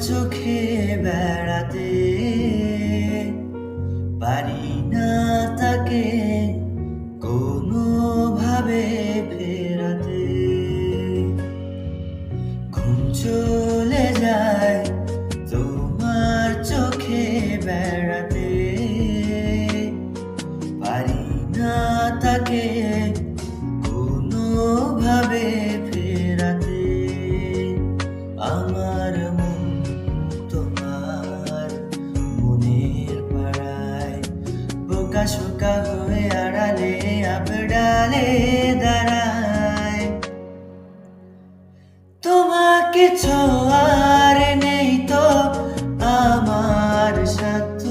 চোখে বেড়াতে পারি না তাকে কোনোভাবে ফেরাতে। ঘুম চলে যায় তোমার চোখে বেড়াতে পারি না তাকে কোনোভাবে ফেরাতে। আমার মন তোমার মনের পাড়ায় বোকা শোকা হয়ে আড়ালে আবডালে দাঁড়ায়। তোমাকে ছোঁয়ার নেই তো আমার সাধ্য,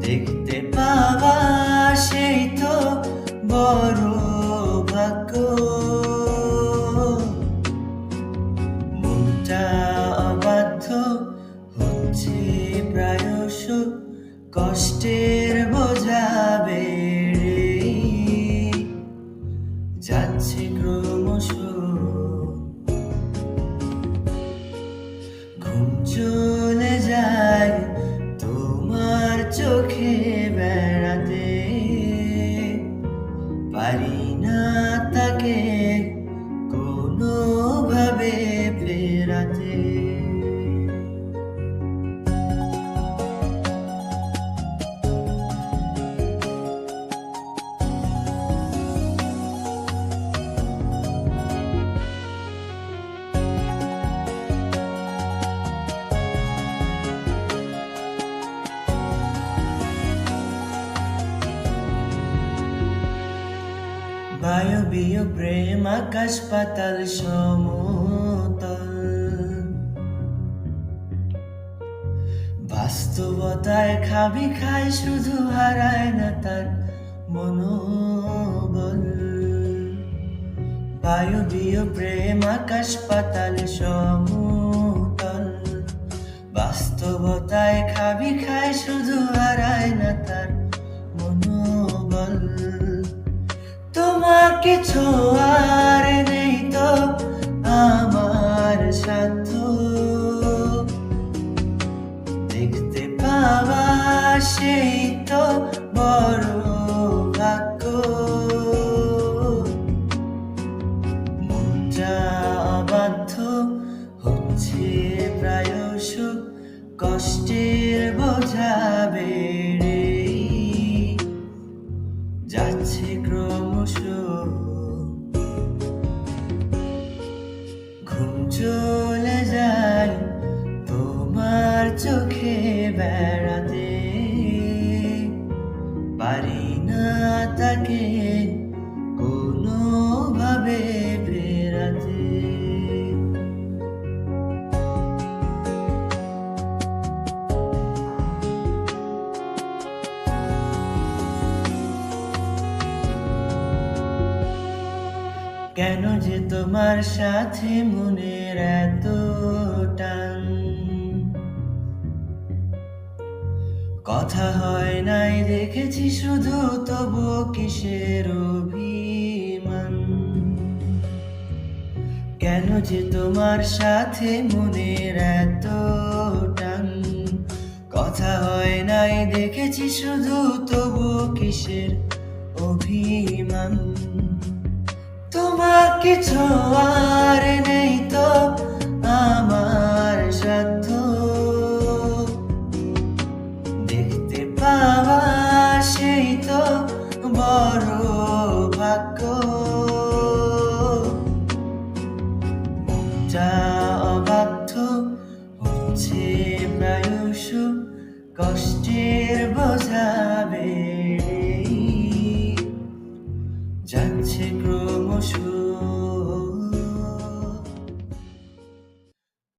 দেখতে পাওয়া সেই তো বড় ভাগ্য। মনটা অবাধ্য হচ্ছে প্রায়শ, কষ্টের বোঝা বেড়ে যাচ্ছে ক্রমশ। ঘুম চলে যায় তোমার চোখে বেড়াতে পারি না তাকে কোনোভাবে ফেরাতে। বায়বীয় প্রেম আকাশ পাতাল সমতল, বাস্তবতায় খাবি খায় শুধু হারায় না তার মনোবল। বায়বীয় প্রেম আকাশ পাতাল সমতল, বাস্তবতায় খাবি খায় শুধু হারায় না তার মনোবল। তোমাকে ছোঁয়ার নেই তো আমার সাধ্য, দেখতে পাওয়া সেই তো বড় ভাগ্য। মনটা অবাধ্য হচ্ছে প্রায়শ, কষ্টের বোঝা বেড়ে যাচ্ছে ক্রমশ। ঘুম চলে যায় তোমার চোখে বেড়াতে পারি না তাকে কোনোভাবে ফেরাতে। কেন যে তোমার সাথে মনের এত টান, কথা হয় নাই দেখেছি শুধু তবু কিসের অভিমান। কেন যে তোমার সাথে মনের এত টান, কথা হয় নাই দেখেছি শুধু তবু কিসের অভিমান। তোমাকে ছোঁয়ার নেই তো আমার সাধ্য, দেখতে পাওয়া সেই তো বড় ভাগ্য। মনটা অবাধ্য হচ্ছে প্রায়শ, কষ্টের